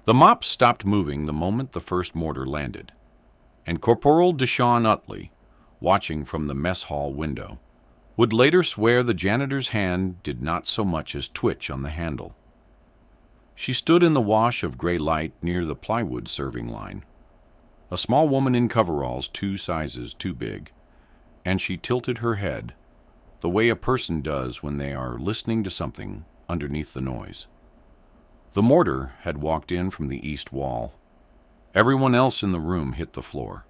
The mop stopped moving the moment the first mortar landed, and Corporal Deshaun Utley, watching from the mess hall window, would later swear the janitor's hand did not so much as twitch on the handle. She stood in the wash of gray light near the plywood serving line, a small woman in coveralls 2 sizes too big, and she tilted her head, the way a person does when they are listening to something underneath the noise. The mortar had walked in from the east wall. Everyone else in the room hit the floor.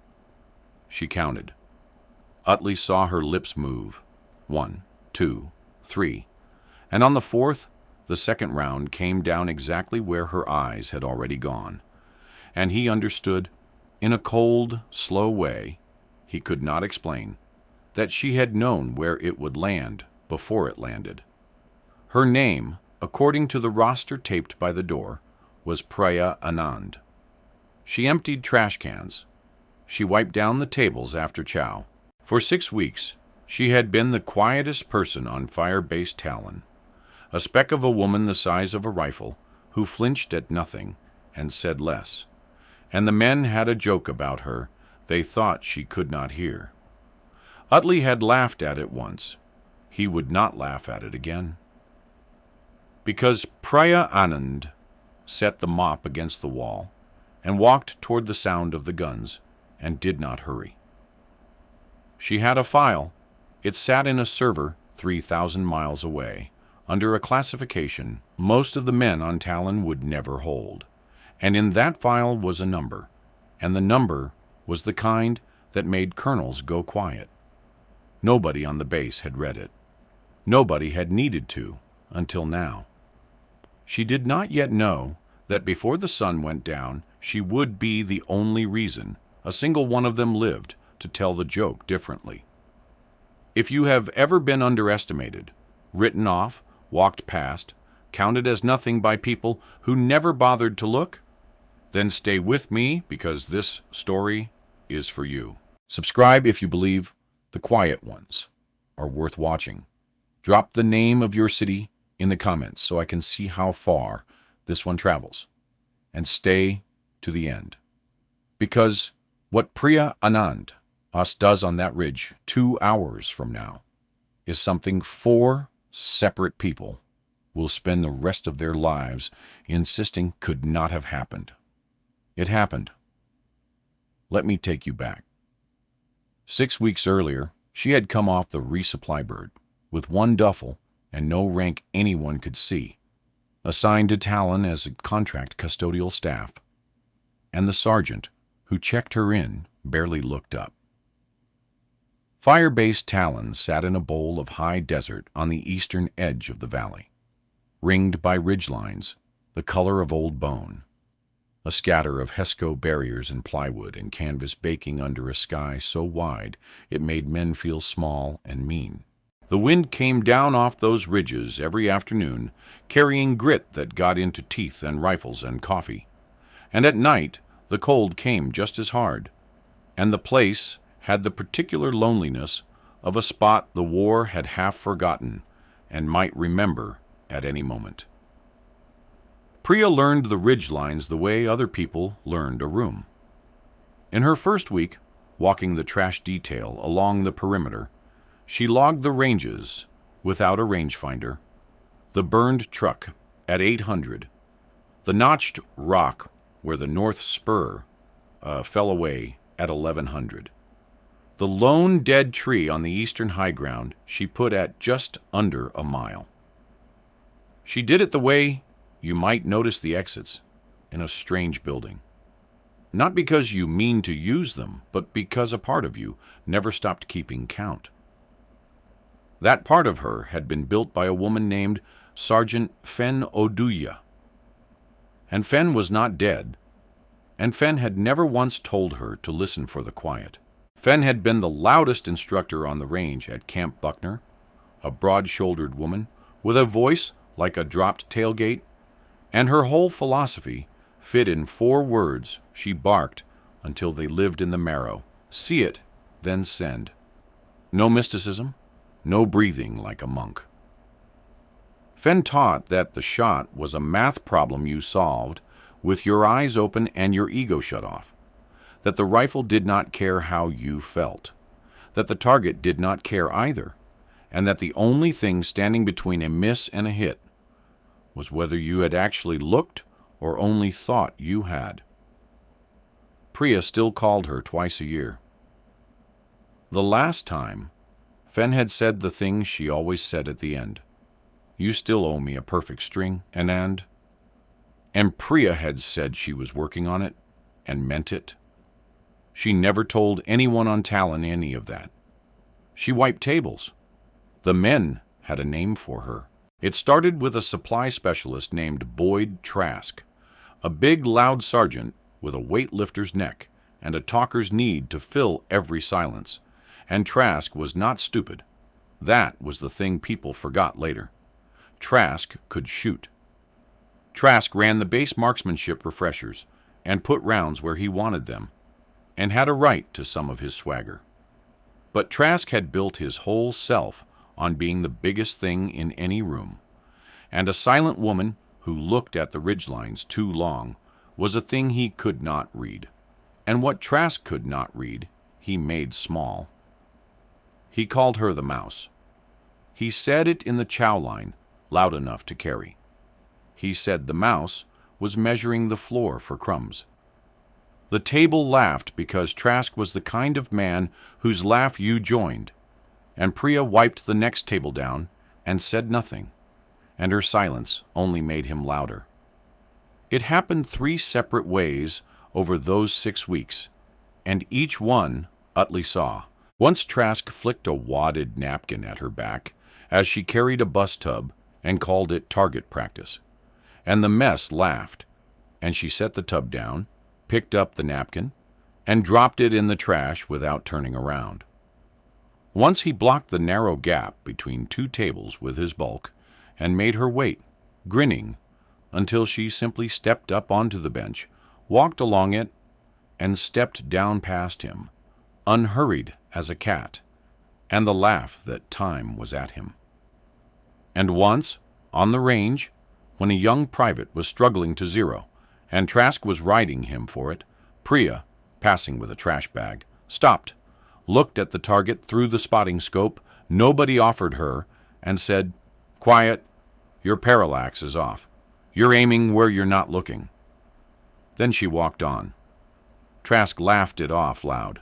She counted. Utley saw her lips move. 1, 2, 3, and on the 4th, the second round came down exactly where her eyes had already gone, and he understood, in a cold, slow way he could not explain, that she had known where it would land before it landed. Her name, according to the roster taped by the door, was Priya Anand. She emptied trash cans. She wiped down the tables after chow. For 6 weeks, she had been the quietest person on fire-based Talon, a speck of a woman the size of a rifle who flinched at nothing and said less, and the men had a joke about her they thought she could not hear. Utley had laughed at it once. He would not laugh at it again. Because Priya Anand set the mop against the wall and walked toward the sound of the guns and did not hurry. She had a file. It sat in a server 3,000 miles away, under a classification most of the men on Talon would never hold. And in that file was a number, and the number was the kind that made colonels go quiet. Nobody on the base had read it. Nobody had needed to until now. She did not yet know that before the sun went down, she would be the only reason a single one of them lived to tell the joke differently. If you have ever been underestimated, written off, walked past, counted as nothing by people who never bothered to look, then stay with me because this story is for you. Subscribe if you believe the quiet ones are worth watching. Drop the name of your city in the comments so I can see how far this one travels. And stay to the end. Because what Priya Anand does on that ridge 2 hours from now is something 4 separate people will spend the rest of their lives insisting could not have happened. It happened. Let me take you back. 6 weeks earlier, she had come off the resupply bird with 1 duffel and no rank anyone could see, assigned to Talon as a contract custodial staff, and the sergeant who checked her in barely looked up. Fire-based Talon sat in a bowl of high desert on the eastern edge of the valley, ringed by ridgelines the color of old bone, a scatter of Hesco barriers and plywood and canvas baking under a sky so wide it made men feel small and mean. The wind came down off those ridges every afternoon, carrying grit that got into teeth and rifles and coffee. And at night, the cold came just as hard, and the place had the particular loneliness of a spot the war had half forgotten and might remember at any moment. Priya learned the ridgelines the way other people learned a room. In her first week, walking the trash detail along the perimeter, she logged the ranges without a rangefinder, the burned truck at 800, the notched rock where the north spur fell away at 1100. The lone dead tree on the eastern high ground she put at just under a mile. She did it the way you might notice the exits in a strange building. Not because you mean to use them, but because a part of you never stopped keeping count. That part of her had been built by a woman named Sergeant Fen Oduya. And Fen was not dead, and Fen had never once told her to listen for the quiet. Fen had been the loudest instructor on the range at Camp Buckner, a broad-shouldered woman with a voice like a dropped tailgate, and her whole philosophy fit in 4 words she barked until they lived in the marrow. See it, then send. No mysticism, no breathing like a monk. Fen taught that the shot was a math problem you solved with your eyes open and your ego shut off, that the rifle did not care how you felt, that the target did not care either, and that the only thing standing between a miss and a hit was whether you had actually looked or only thought you had. Priya still called her twice a year. The last time, Fen had said the thing she always said at the end. You still owe me a perfect string, and Priya had said she was working on it, and meant it. She never told anyone on Talon any of that. She wiped tables. The men had a name for her. It started with a supply specialist named Boyd Trask, a big, loud sergeant with a weightlifter's neck and a talker's need to fill every silence. And Trask was not stupid. That was the thing people forgot later. Trask could shoot. Trask ran the base marksmanship refreshers and put rounds where he wanted them, and had a right to some of his swagger. But Trask had built his whole self on being the biggest thing in any room, and a silent woman who looked at the ridgelines too long was a thing he could not read. And what Trask could not read, he made small. He called her the mouse. He said it in the chow line, loud enough to carry. He said the mouse was measuring the floor for crumbs. The table laughed because Trask was the kind of man whose laugh you joined, and Priya wiped the next table down and said nothing, and her silence only made him louder. It happened 3 separate ways over those 6 weeks, and each one Utley saw. Once Trask flicked a wadded napkin at her back as she carried a bus tub and called it target practice, and the mess laughed, and she set the tub down, picked up the napkin, and dropped it in the trash without turning around. Once he blocked the narrow gap between 2 tables with his bulk and made her wait, grinning, until she simply stepped up onto the bench, walked along it, and stepped down past him, unhurried as a cat, and the laugh that time was at him. And once, on the range, when a young private was struggling to zero, and Trask was riding him for it, Priya, passing with a trash bag, stopped, looked at the target through the spotting scope nobody offered her, and said, "Quiet, your parallax is off. You're aiming where you're not looking." Then she walked on. Trask laughed it off loud.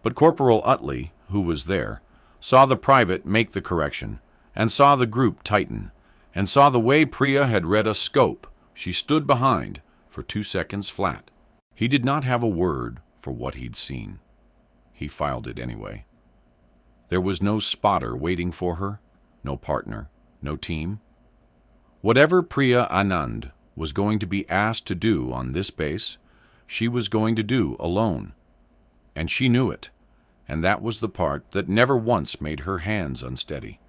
But Corporal Utley, who was there, saw the private make the correction, and saw the group tighten, and saw the way Priya had read a scope she stood behind for 2 seconds flat. He did not have a word for what he'd seen. He filed it anyway. There was no spotter waiting for her, no partner, no team. Whatever Priya Anand was going to be asked to do on this base, she was going to do alone. And she knew it, and that was the part that never once made her hands unsteady.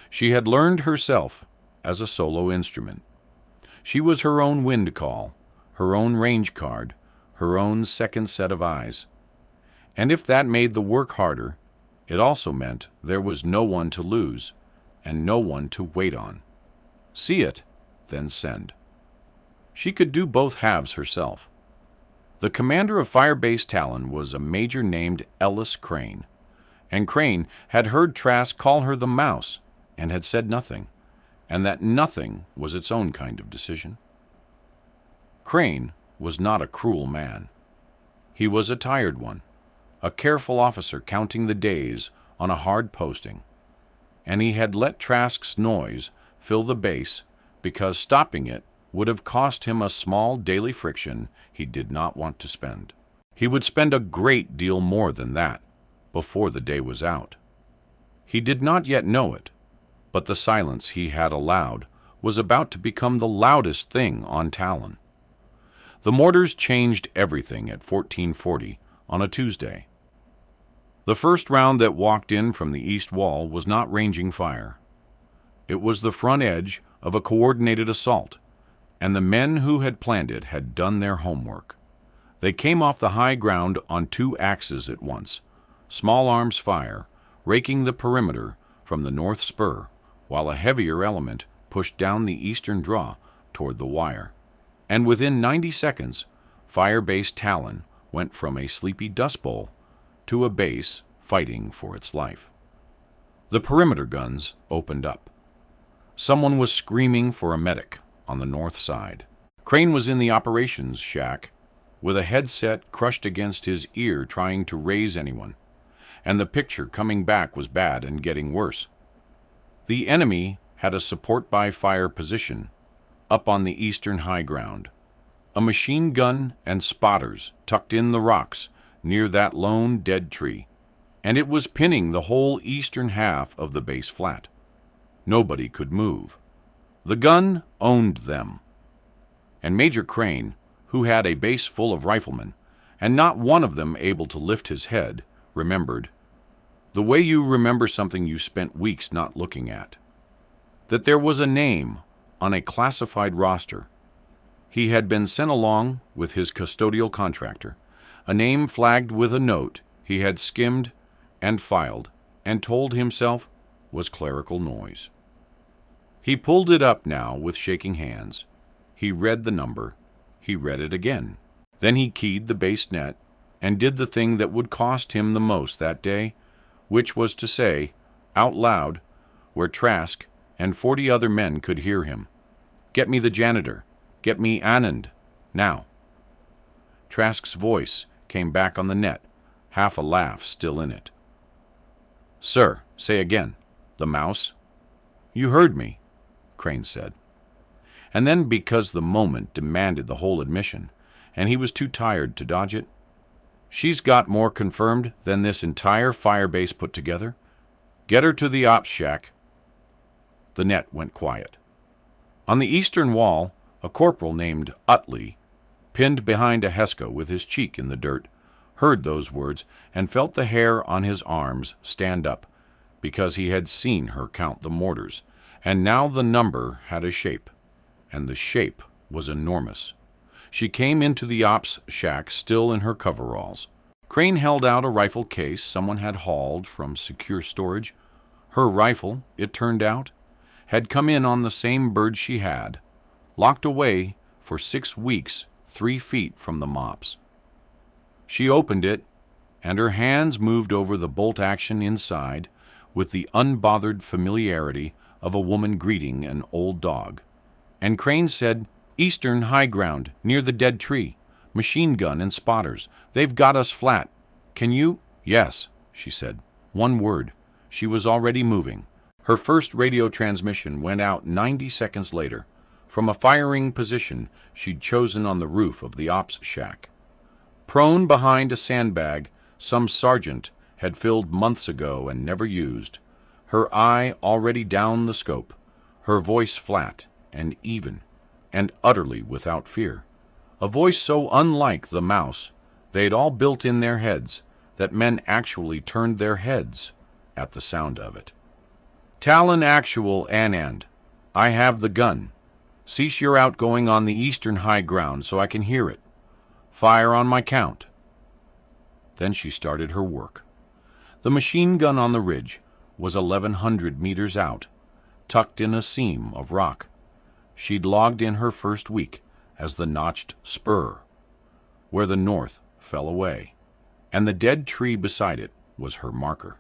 She had learned herself as a solo instrument. She was her own wind call, her own range card, her own second set of eyes. And if that made the work harder, it also meant there was no one to lose and no one to wait on. See it, then send. She could do both halves herself. The commander of Firebase Talon was a major named Ellis Crane, and Crane had heard Trask call her the mouse and had said nothing, and that nothing was its own kind of decision. Crane was not a cruel man. He was a tired one, a careful officer counting the days on a hard posting, and he had let Trask's noise fill the base because stopping it would have cost him a small daily friction he did not want to spend. He would spend a great deal more than that before the day was out. He did not yet know it, but the silence he had allowed was about to become the loudest thing on Talon. The mortars changed everything at 1440 on a Tuesday. The first round that walked in from the east wall was not ranging fire. It was the front edge of a coordinated assault, and the men who had planned it had done their homework. They came off the high ground on 2 axes at once, small arms fire, raking the perimeter from the north spur, while a heavier element pushed down the eastern draw toward the wire. and within 90 seconds, Firebase Talon went from a sleepy dust bowl to a base fighting for its life. The perimeter guns opened up. Someone was screaming for a medic on the north side. Crane was in the operations shack with a headset crushed against his ear trying to raise anyone, and the picture coming back was bad and getting worse. The enemy had a support by fire position up on the eastern high ground, a machine gun and spotters tucked in the rocks near that lone dead tree, and it was pinning the whole eastern half of the base flat. Nobody could move. The gun owned them. And Major Crane, who had a base full of riflemen, and not one of them able to lift his head, remembered, the way you remember something you spent weeks not looking at, that there was a name on a classified roster. He had been sent along with his custodial contractor, a name flagged with a note he had skimmed and filed and told himself was clerical noise. He pulled it up now with shaking hands. He read the number. He read it again. Then he keyed the base net and did the thing that would cost him the most that day, which was to say, out loud, where Trask and 40 other men could hear him, "Get me the janitor. Get me Anand. Now." Trask's voice came back on the net, half a laugh still in it. "Sir, say again. The mouse?" "You heard me," Crane said. And then, because the moment demanded the whole admission, and he was too tired to dodge it, "She's got more confirmed than this entire firebase put together. Get her to the ops shack." The net went quiet. On the eastern wall, a corporal named Utley, pinned behind a Heska with his cheek in the dirt, heard those words and felt the hair on his arms stand up, because he had seen her count the mortars, and now the number had a shape, and the shape was enormous. She came into the ops shack still in her coveralls. Crane held out a rifle case someone had hauled from secure storage. Her rifle, it turned out, had come in on the same bird she had, locked away for 6 weeks 3 feet from the mops. She opened it, and her hands moved over the bolt action inside with the unbothered familiarity of a woman greeting an old dog. And Crane said, "Eastern high ground, near the dead tree. Machine gun and spotters. They've got us flat. Can you—" "Yes," she said. One word. She was already moving. Her first radio transmission went out 90 seconds later, from a firing position she'd chosen on the roof of the ops shack. Prone behind a sandbag some sergeant had filled months ago and never used, her eye already down the scope, her voice flat and even, and utterly without fear. A voice so unlike the mouse they'd all built in their heads that men actually turned their heads at the sound of it. "Talon Actual, Anand. I have the gun. Cease your outgoing on the eastern high ground so I can hear it. Fire on my count." Then she started her work. The machine gun on the ridge was 1,100 meters out, tucked in a seam of rock. She'd logged in her first week as the notched spur, where the north fell away, and the dead tree beside it was her marker.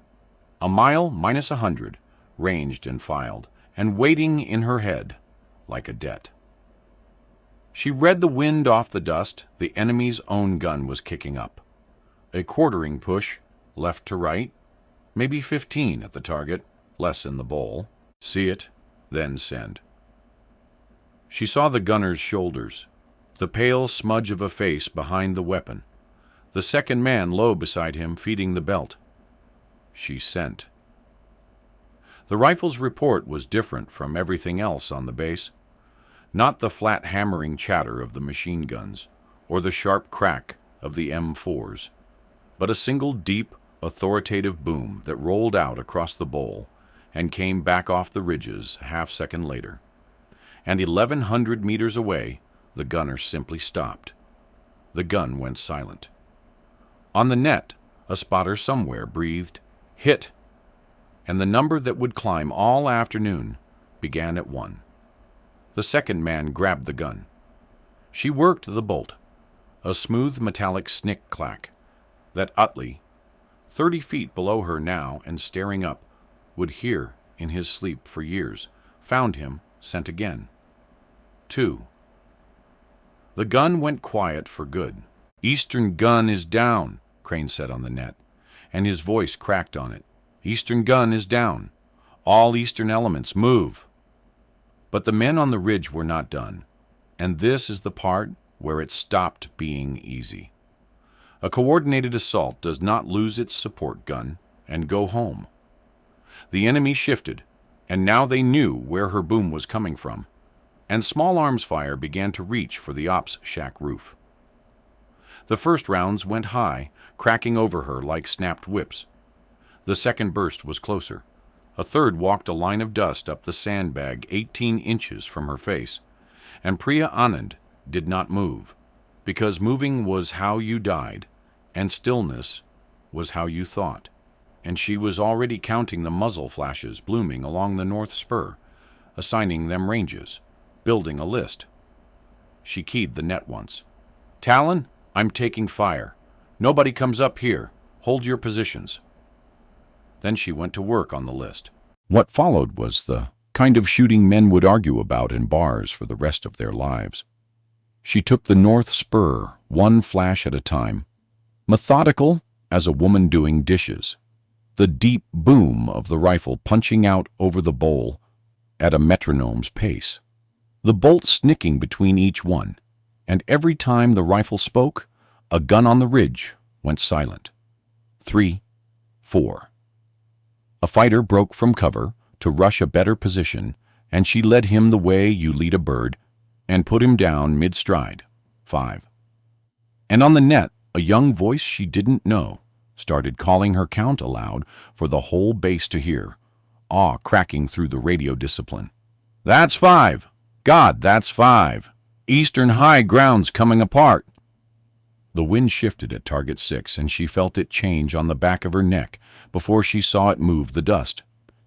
A mile minus 100, ranged and filed, and waiting in her head like a debt. She read the wind off the dust the enemy's own gun was kicking up. A quartering push, left to right, maybe 15 at the target, less in the bowl. See it, then send. She saw the gunner's shoulders, the pale smudge of a face behind the weapon, the second man low beside him feeding the belt. She sent. The rifle's report was different from everything else on the base. Not the flat hammering chatter of the machine guns, or the sharp crack of the M4s, but a single deep, authoritative boom that rolled out across the bowl and came back off the ridges a half-second later. And 1,100 meters away, the gunner simply stopped. The gun went silent. On the net, a spotter somewhere breathed, "Hit!" and the number that would climb all afternoon began at 1. The second man grabbed the gun. She worked the bolt, a smooth metallic snick-clack, that Utley, 30 feet below her now and staring up, would hear in his sleep for years, found him, sent again. 2. The gun went quiet for good. "Eastern gun is down," Crane said on the net, and his voice cracked on it. "Eastern gun is down. All eastern elements move." But the men on the ridge were not done, and this is the part where it stopped being easy. A coordinated assault does not lose its support gun and go home. The enemy shifted, and now they knew where her boom was coming from, and small arms fire began to reach for the ops shack roof. The first rounds went high, cracking over her like snapped whips. The second burst was closer. A third walked a line of dust up the sandbag 18 inches from her face, and Priya Anand did not move, because moving was how you died, and stillness was how you thought. And she was already counting the muzzle flashes blooming along the north spur, assigning them ranges, building a list. She keyed the net once. "Talon, I'm taking fire. Nobody comes up here. Hold your positions." Then she went to work on the list. What followed was the kind of shooting men would argue about in bars for the rest of their lives. She took the north spur, one flash at a time, methodical as a woman doing dishes, the deep boom of the rifle punching out over the bowl at a metronome's pace, the bolt snicking between each one, and every time the rifle spoke, a gun on the ridge went silent. 3, 4. A fighter broke from cover to rush a better position, and she led him the way you lead a bird and put him down mid-stride. 5. And on the net, a young voice she didn't know started calling her count aloud for the whole base to hear, awe cracking through the radio discipline. "That's 5. God, that's 5. Eastern high ground's coming apart." The wind shifted at target 6, and she felt it change on the back of her neck before she saw it move the dust,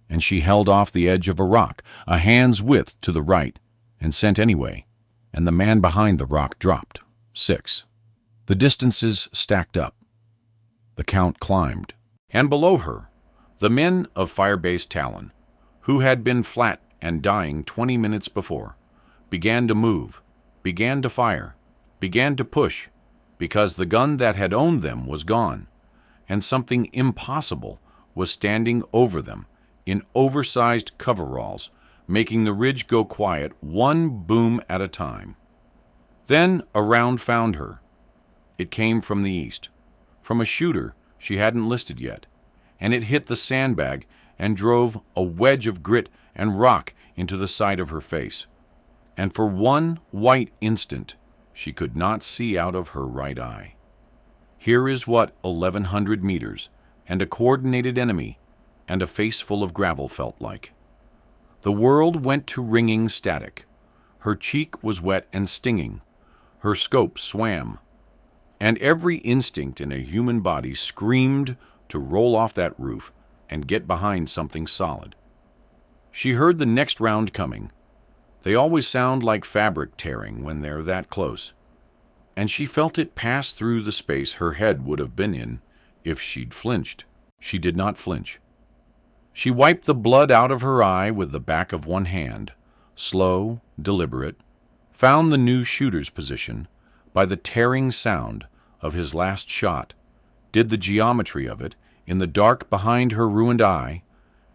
and she held off the edge of a rock, a hand's width to the right, and sent anyway, and the man behind the rock dropped. 6. The distances stacked up. The count climbed. And below her, the men of Firebase Talon, who had been flat and dying 20 minutes before, began to move, began to fire, began to push, because the gun that had owned them was gone, and something impossible was standing over them in oversized coveralls, making the ridge go quiet one boom at a time. Then a round found her. It came from the east, from a shooter she hadn't listed yet, and it hit the sandbag and drove a wedge of grit and rock into the side of her face. And for one white instant, she could not see out of her right eye. Here is what 1,100 meters and a coordinated enemy and a face full of gravel felt like. The world went to ringing static. Her cheek was wet and stinging. Her scope swam. And every instinct in a human body screamed to roll off that roof and get behind something solid. She heard the next round coming. They always sound like fabric tearing when they're that close. And she felt it pass through the space her head would have been in if she'd flinched. She did not flinch. She wiped the blood out of her eye with the back of one hand, slow, deliberate, found the new shooter's position by the tearing sound of his last shot, did the geometry of it in the dark behind her ruined eye,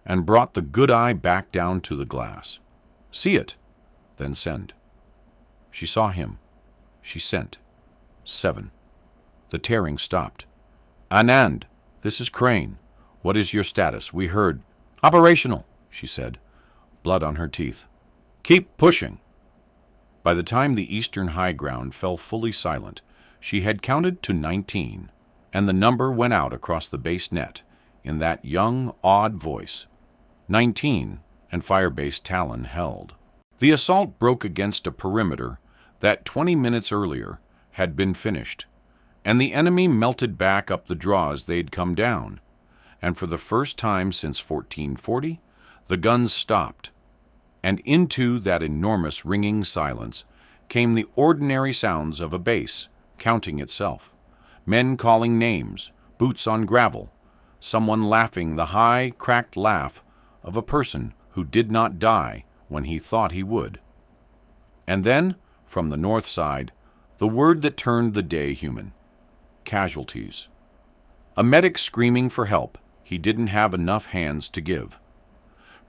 and brought the good eye back down to the glass. See it, then send. She saw him. She sent. 7. The tearing stopped. "Anand, this is Crane. What is your status? We heard." "Operational," she said, blood on her teeth. "Keep pushing." By the time the eastern high ground fell fully silent, she had counted to 19, and the number went out across the base net in that young, odd voice. 19, and Firebase Talon held. The assault broke against a perimeter that 20 minutes earlier had been finished, and the enemy melted back up the draws they'd come down, and for the first time since 1440, the guns stopped, and into that enormous ringing silence came the ordinary sounds of a bass, counting itself, men calling names, boots on gravel, someone laughing the high, cracked laugh of a person who did not die when he thought he would. And then, from the north side, the word that turned the day human: casualties. A medic screaming for help he didn't have enough hands to give.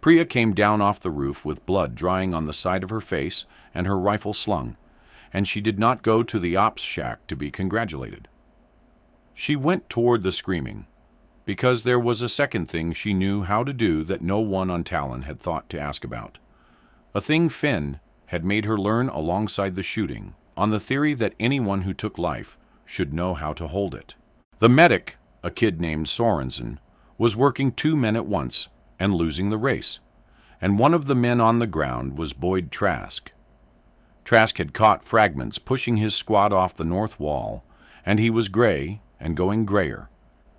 Priya came down off the roof with blood drying on the side of her face and her rifle slung, and she did not go to the ops shack to be congratulated. She went toward the screaming, because there was a second thing she knew how to do that no one on Talon had thought to ask about. A thing Finn had made her learn alongside the shooting, on the theory that anyone who took life should know how to hold it. The medic, a kid named Sorensen, was working 2 men at once and losing the race, and one of the men on the ground was Boyd Trask. Trask had caught fragments pushing his squad off the north wall, and he was gray and going grayer.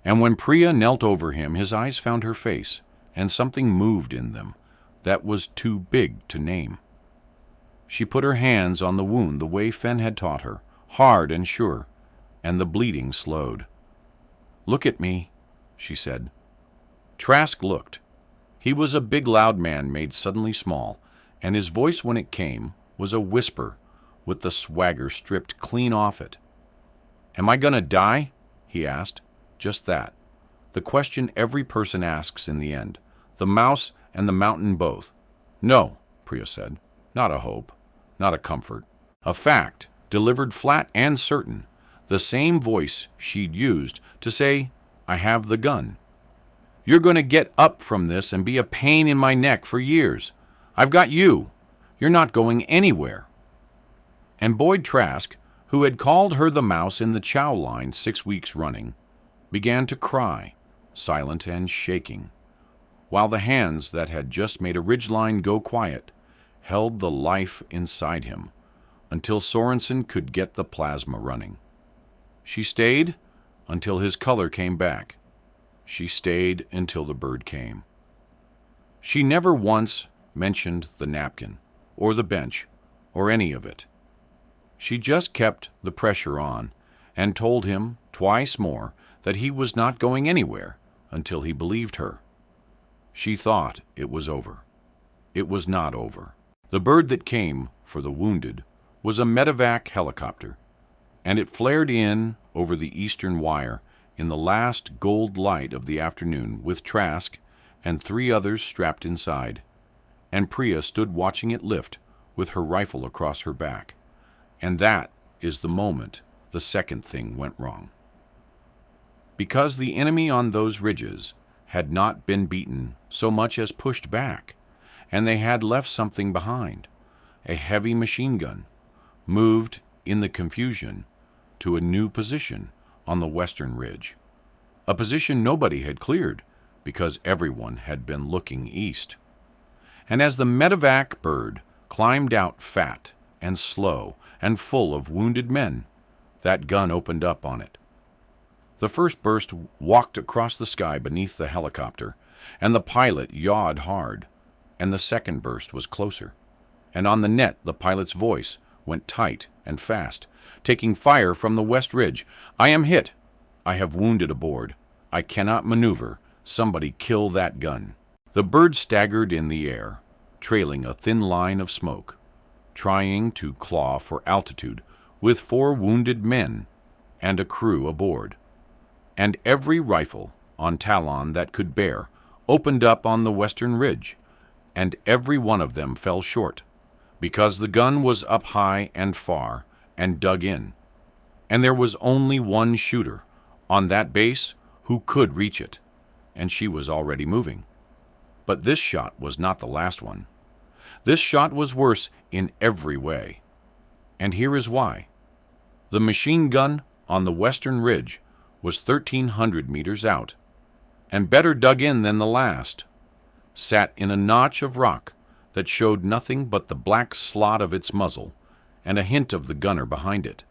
And when Priya knelt over him, his eyes found her face, and something moved in them that was too big to name. She put her hands on the wound the way Fenn had taught her, hard and sure, and the bleeding slowed. "Look at me," she said. Trask looked. He was a big, loud man made suddenly small, and his voice, when it came, was a whisper with the swagger stripped clean off it. "Am I gonna die?" he asked. Just that. The question every person asks in the end. The mouse and the mountain both. "No," Priya said. Not a hope, not a comfort. A fact, delivered flat and certain. The same voice she'd used to say, "I have the gun. You're going to get up from this and be a pain in my neck for years. I've got you. You're not going anywhere." And Boyd Trask, who had called her the mouse in the chow line 6 weeks running, began to cry, silent and shaking, while the hands that had just made a ridgeline go quiet held the life inside him until Sorensen could get the plasma running. She stayed until his color came back. She stayed until the bird came. She never once mentioned the napkin, or the bench, or any of it. She just kept the pressure on and told him twice more that he was not going anywhere until he believed her. She thought it was over. It was not over. The bird that came for the wounded was a medevac helicopter, and it flared in over the eastern wire in the last gold light of the afternoon with Trask and 3 others strapped inside, and Priya stood watching it lift with her rifle across her back. And that is the moment the second thing went wrong. Because the enemy on those ridges had not been beaten so much as pushed back, and they had left something behind, a heavy machine gun, moved in the confusion to a new position on the western ridge, a position nobody had cleared because everyone had been looking east. And as the medevac bird climbed out fat and slow and full of wounded men, that gun opened up on it. The first burst walked across the sky beneath the helicopter, and the pilot yawed hard, and the second burst was closer. And on the net the pilot's voice went tight and fast, taking fire from the west ridge. "I am hit. I have wounded aboard. I cannot maneuver. Somebody kill that gun." The bird staggered in the air, trailing a thin line of smoke, trying to claw for altitude with 4 wounded men and a crew aboard. And every rifle on Talon that could bear opened up on the western ridge, and every one of them fell short, because the gun was up high and far and dug in, and there was only one shooter on that base who could reach it, and she was already moving. But this shot was not the last one. This shot was worse in every way, and here is why. The machine gun on the western ridge was 1,300 meters out, and better dug in than the last, sat in a notch of rock that showed nothing but the black slot of its muzzle and a hint of the gunner behind it,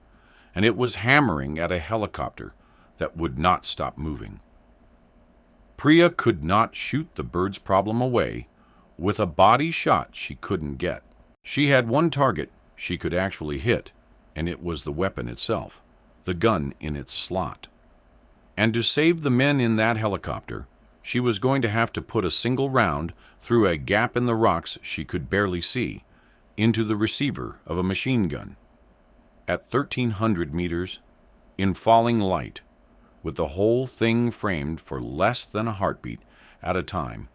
and it was hammering at a helicopter that would not stop moving. Priya could not shoot the bird's problem away with a body shot she couldn't get. She had one target she could actually hit, and it was the weapon itself, the gun in its slot. And to save the men in that helicopter, she was going to have to put a single round through a gap in the rocks she could barely see, into the receiver of a machine gun. At 1,300 meters, in falling light, with the whole thing framed for less than a heartbeat at a time,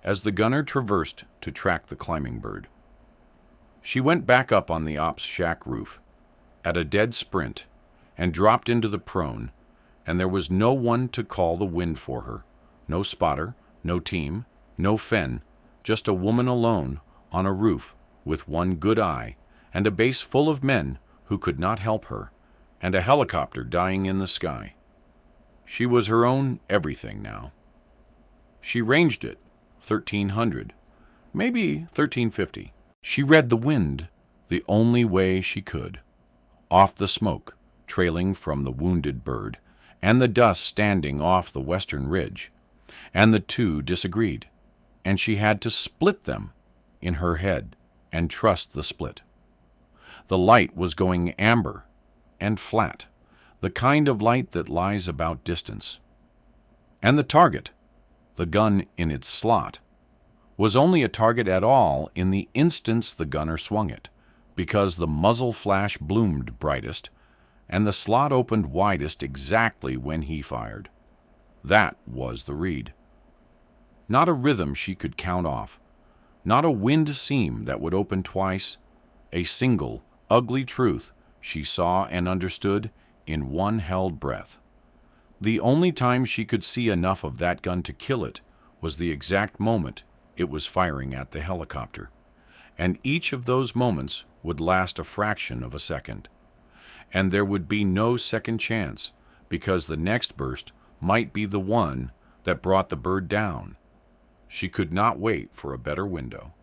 as the gunner traversed to track the climbing bird. She went back up on the ops shack roof, at a dead sprint, and dropped into the prone, and there was no one to call the wind for her. No spotter, no team, no Fen, just a woman alone on a roof with one good eye, and a base full of men who could not help her, and a helicopter dying in the sky. She was her own everything now. She ranged it, 1,300, maybe 1,350. She read the wind the only way she could, off the smoke trailing from the wounded bird, and the dust standing off the western ridge, and the two disagreed, and she had to split them in her head and trust the split. The light was going amber and flat, the kind of light that lies about distance. And the target, the gun in its slot, was only a target at all in the instance the gunner swung it, because the muzzle flash bloomed brightest, and the slot opened widest exactly when he fired. That was the read. Not a rhythm she could count off, not a wind seam that would open twice, a single, ugly truth she saw and understood in one held breath. The only time she could see enough of that gun to kill it was the exact moment it was firing at the helicopter, and each of those moments would last a fraction of a second. And there would be no second chance, because the next burst might be the one that brought the bird down. She could not wait for a better window.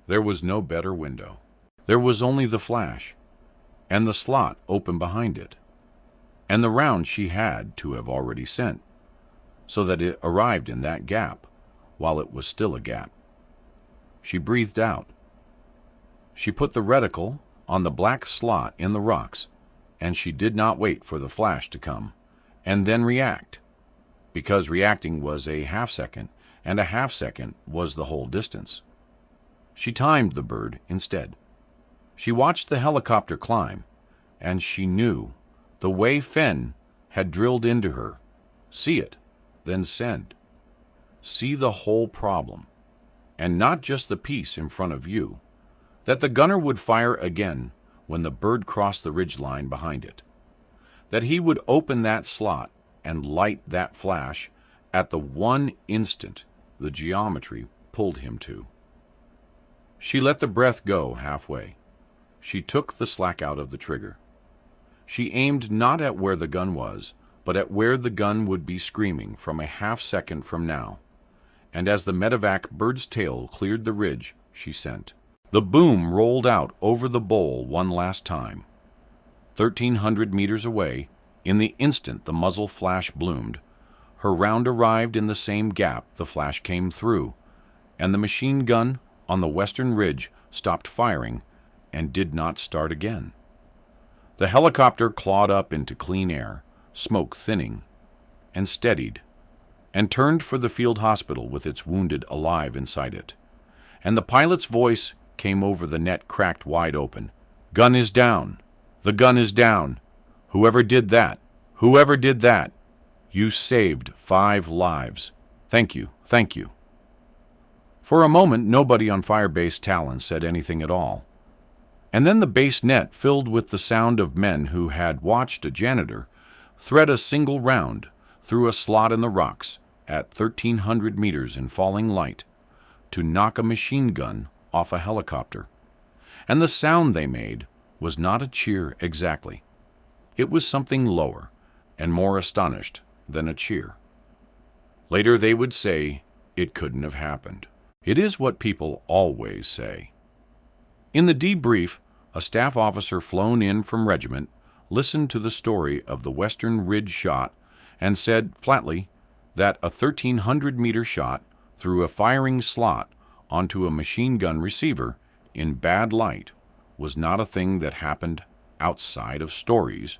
There was no better window. There was only the flash, and the slot open behind it, and the round she had to have already sent, so that it arrived in that gap while it was still a gap. She breathed out. She put the reticle on the black slot in the rocks, and she did not wait for the flash to come, and then react, because reacting was a half-second, and a half-second was the whole distance. She timed the bird instead. She watched the helicopter climb, and she knew the way Fen had drilled into her. See it, then send. See the whole problem, and not just the piece in front of you, that the gunner would fire again when the bird crossed the ridgeline behind it, that he would open that slot and light that flash at the one instant the geometry pulled him to. She let the breath go halfway. She took the slack out of the trigger. She aimed not at where the gun was, but at where the gun would be screaming from a half-second from now, and as the medevac bird's tail cleared the ridge, she sent. The boom rolled out over the bowl one last time. 1,300 meters away, in the instant the muzzle flash bloomed, her round arrived in the same gap the flash came through, and the machine gun on the western ridge stopped firing and did not start again. The helicopter clawed up into clean air, smoke thinning, and steadied, and turned for the field hospital with its wounded alive inside it. And the pilot's voice came over the net cracked wide open. "Gun is down! The gun is down! Whoever did that! Whoever did that! You saved 5 lives. Thank you, thank you." For a moment, nobody on Firebase Talon said anything at all. And then the base net filled with the sound of men who had watched a janitor thread a single round through a slot in the rocks at 1,300 meters in falling light to knock a machine gun off a helicopter. And the sound they made was not a cheer exactly. It was something lower and more astonished than a cheer. Later they would say it couldn't have happened. It is what people always say. In the debrief, a staff officer flown in from regiment listened to the story of the Western Ridge shot and said flatly that a 1,300-meter shot through a firing slot onto a machine gun receiver in bad light was not a thing that happened outside of stories,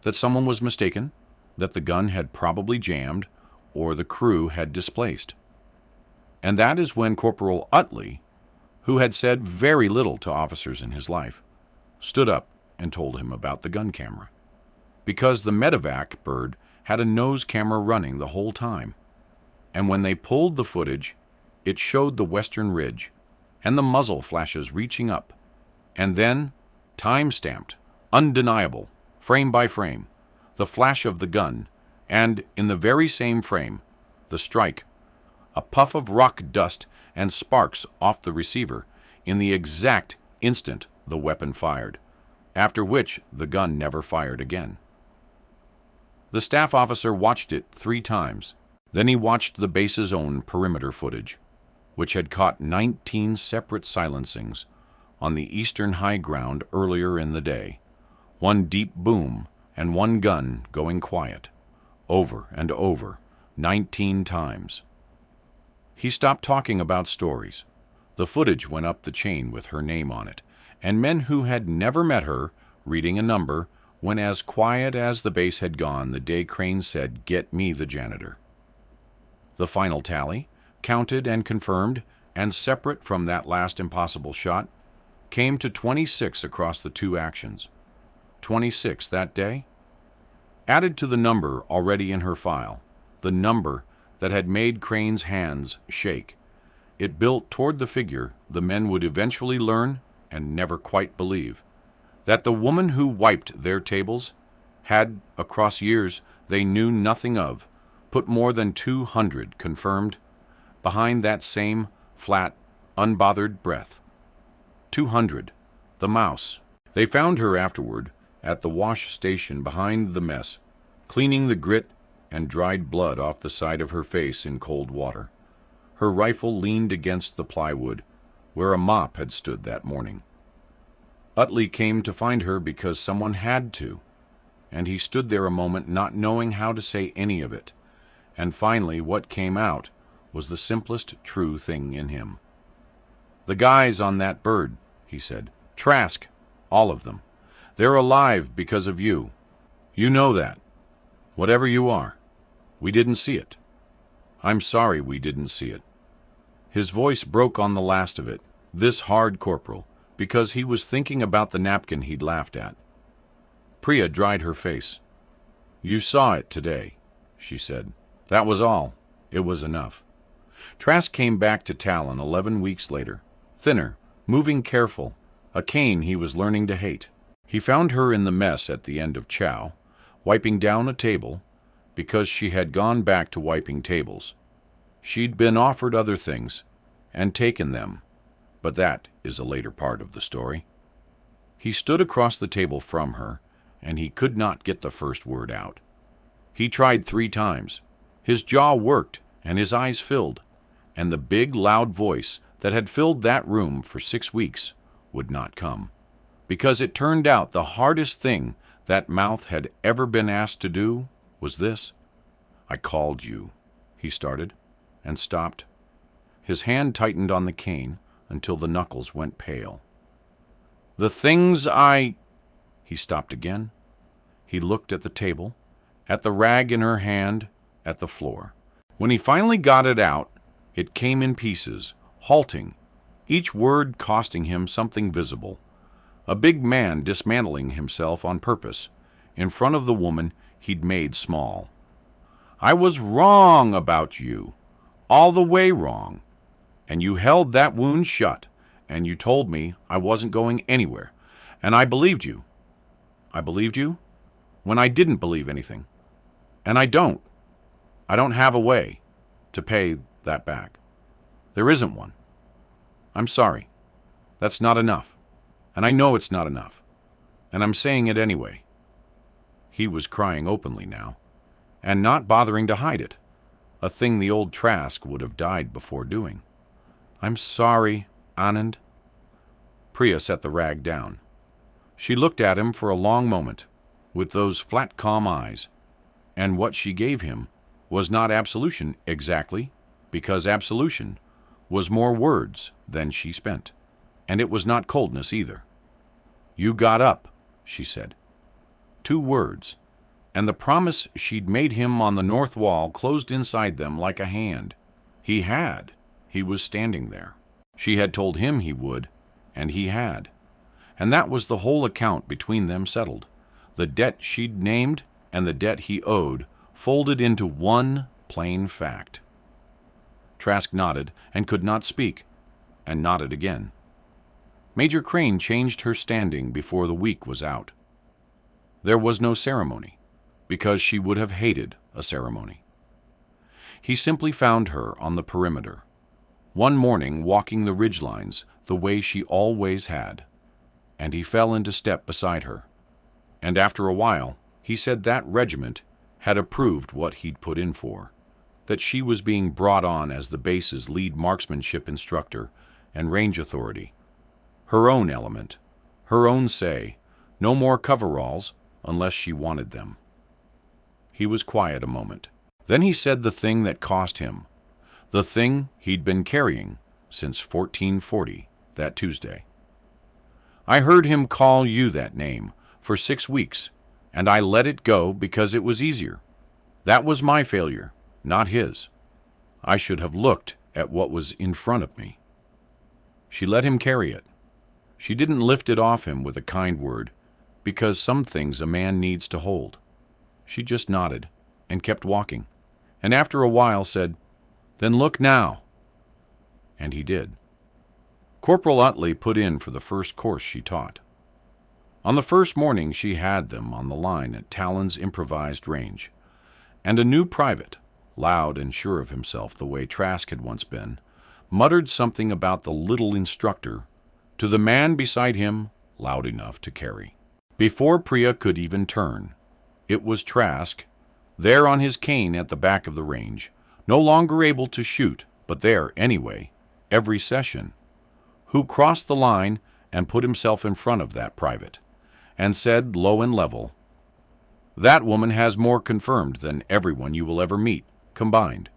that someone was mistaken, that the gun had probably jammed, or the crew had displaced. And that is when Corporal Utley, who had said very little to officers in his life, stood up and told him about the gun camera. Because the medevac bird had a nose camera running the whole time, and when they pulled the footage, it showed the western ridge and the muzzle flashes reaching up, and then, time-stamped, undeniable, frame by frame, the flash of the gun, and, in the very same frame, the strike, a puff of rock dust and sparks off the receiver in the exact instant the weapon fired, after which the gun never fired again. The staff officer watched it 3 times. Then he watched the base's own perimeter footage, which had caught 19 separate silencings on the eastern high ground earlier in the day, one deep boom and one gun going quiet, over and over, 19 times. He stopped talking about stories. The footage went up the chain with her name on it, and men who had never met her, reading a number, when as quiet as the base had gone the day Crane said, "Get me the janitor." The final tally, counted and confirmed, and separate from that last impossible shot, came to 26 across the 2 actions. 26 that day? Added to the number already in her file, the number that had made Crane's hands shake, it built toward the figure the men would eventually learn and never quite believe, that the woman who wiped their tables had, across years they knew nothing of, put more than 200 confirmed behind that same flat, unbothered breath. 200. The mouse. They found her afterward at the wash station behind the mess, cleaning the grit and dried blood off the side of her face in cold water. Her rifle leaned against the plywood, where a mop had stood that morning. Utley came to find her because someone had to, and he stood there a moment not knowing how to say any of it, and finally what came out was the simplest true thing in him. "The guys on that bird," he said. "Trask, all of them. They're alive because of you. You know that. Whatever you are. We didn't see it. I'm sorry we didn't see it." His voice broke on the last of it, this hard corporal, because he was thinking about the napkin he'd laughed at. Priya dried her face. "You saw it today," she said. "That was all. It was enough." Trask came back to Talon 11 weeks later, thinner, moving careful, a cane he was learning to hate. He found her in the mess at the end of chow, wiping down a table, because she had gone back to wiping tables. She'd been offered other things, and taken them, but that is a later part of the story. He stood across the table from her, and he could not get the first word out. He tried 3 times. His jaw worked, and his eyes filled, and the big, loud voice that had filled that room for 6 weeks would not come, because it turned out the hardest thing that mouth had ever been asked to do was this. "I called you," he started, and stopped. His hand tightened on the cane until the knuckles went pale. "The things I—" He stopped again. He looked at the table, at the rag in her hand, at the floor. When he finally got it out, it came in pieces, halting, each word costing him something visible. A big man dismantling himself on purpose, in front of the woman he'd made small. "I was wrong about you, all the way wrong. And you held that wound shut, and you told me I wasn't going anywhere, and I believed you. I believed you when I didn't believe anything. And I don't. I don't have a way to pay that back. There isn't one. I'm sorry. That's not enough. And I know it's not enough. And I'm saying it anyway." He was crying openly now, and not bothering to hide it, a thing the old Trask would have died before doing. "I'm sorry, Anand." Priya set the rag down. She looked at him for a long moment, with those flat, calm eyes, and what she gave him was not absolution exactly, because absolution was more words than she spent, and it was not coldness either. "You got up," she said. 2 words, and the promise she'd made him on the north wall closed inside them like a hand. He had. He was standing there. She had told him he would, and he had. And that was the whole account between them settled. The debt she'd named and the debt he owed folded into one plain fact. Trask nodded and could not speak, and nodded again. Major Crane changed her standing before the week was out. There was no ceremony, because she would have hated a ceremony. He simply found her on the perimeter, one morning walking the ridgelines the way she always had, and he fell into step beside her. And after a while, he said that regiment had approved what he'd put in for, that she was being brought on as the base's lead marksmanship instructor and range authority. Her own element, her own say, no more coveralls unless she wanted them. He was quiet a moment. Then he said the thing that cost him, the thing he'd been carrying since 1440, that Tuesday. "I heard him call you that name for 6 weeks, and I let it go because it was easier. That was my failure, not his. I should have looked at what was in front of me." She let him carry it. She didn't lift it off him with a kind word, because some things a man needs to hold. She just nodded and kept walking, and after a while said, "Then look now." And he did. Corporal Utley put in for the first course she taught. On the first morning she had them on the line at Talon's improvised range, and a new private, loud and sure of himself the way Trask had once been, muttered something about the little instructor to the man beside him, loud enough to carry. Before Priya could even turn, it was Trask, there on his cane at the back of the range, no longer able to shoot, but there anyway, every session, who crossed the line and put himself in front of that private, and said low and level, "That woman has more confirmed than everyone you will ever meet, combined.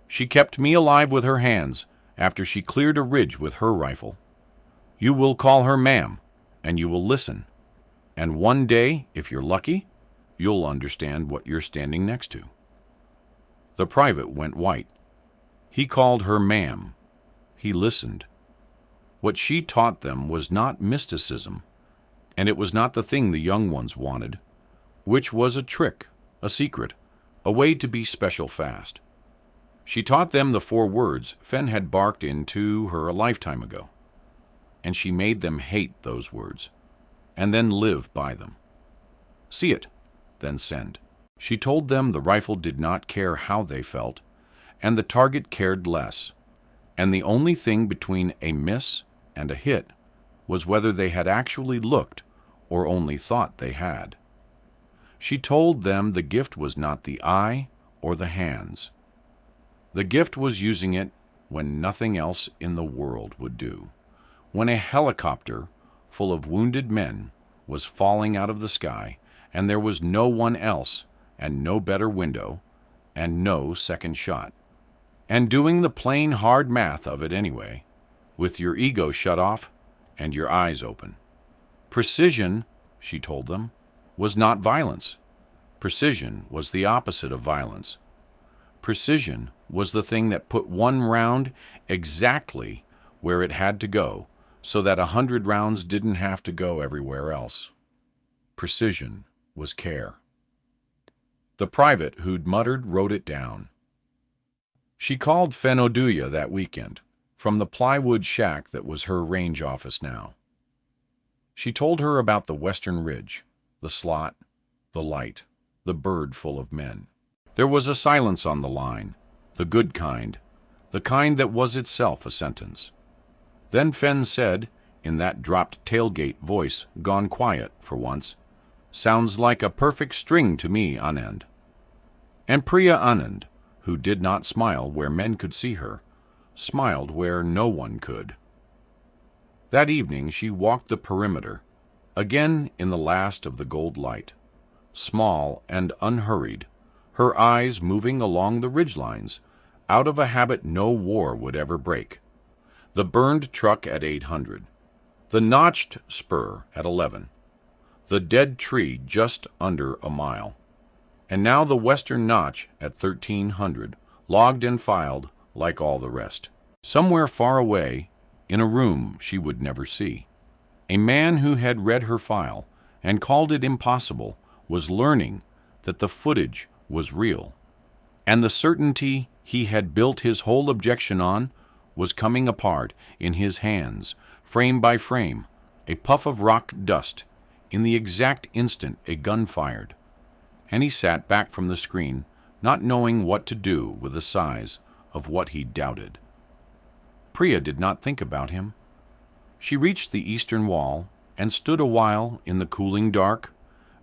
She kept me alive with her hands after she cleared a ridge with her rifle. You will call her ma'am, and you will listen. And one day, if you're lucky, you'll understand what you're standing next to." The private went white. He called her ma'am. He listened. What she taught them was not mysticism, and it was not the thing the young ones wanted, which was a trick, a secret, a way to be special fast. She taught them the 4 words Fenn had barked into her a lifetime ago, and she made them hate those words, and then live by them. See it, then send. She told them the rifle did not care how they felt, and the target cared less, and the only thing between a miss and a hit was whether they had actually looked or only thought they had. She told them the gift was not the eye or the hands. The gift was using it when nothing else in the world would do, when a helicopter full of wounded men was falling out of the sky, and there was no one else, and no better window, and no second shot. And doing the plain hard math of it anyway, with your ego shut off and your eyes open. Precision, she told them, was not violence. Precision was the opposite of violence. Precision was the thing that put one round exactly where it had to go, so that 100 rounds didn't have to go everywhere else. Precision was care. The private who'd muttered wrote it down. She called Fenoduya that weekend, from the plywood shack that was her range office now. She told her about the western ridge, the slot, the light, the bird full of men. There was a silence on the line, the good kind, the kind that was itself a sentence. Then Fenn said, in that dropped tailgate voice gone quiet for once, "Sounds like a perfect string to me, Anand." And Priya Anand, who did not smile where men could see her, smiled where no one could. That evening she walked the perimeter, again in the last of the gold light, small and unhurried, her eyes moving along the ridgelines, out of a habit no war would ever break. The burned truck at 800, The notched spur at 11, the dead tree just under a mile, and now the western notch at 1300, logged and filed like all the rest. Somewhere far away, in a room she would never see, a man who had read her file and called it impossible was learning that the footage was real, and the certainty he had built his whole objection on was coming apart in his hands, frame by frame, a puff of rock dust, in the exact instant a gun fired, and he sat back from the screen, not knowing what to do with the size of what he doubted. Priya did not think about him. She reached the eastern wall and stood a while in the cooling dark,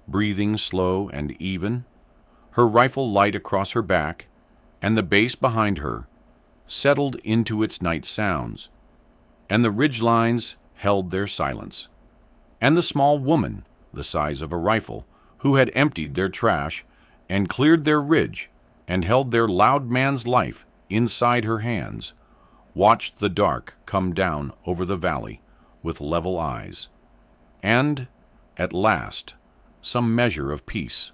breathing slow and even, her rifle light across her back, and the bass behind her settled into its night sounds, and the ridge lines held their silence, and the small woman, the size of a rifle, who had emptied their trash and cleared their ridge and held their loud man's life inside her hands, watched the dark come down over the valley with level eyes, and, at last, some measure of peace.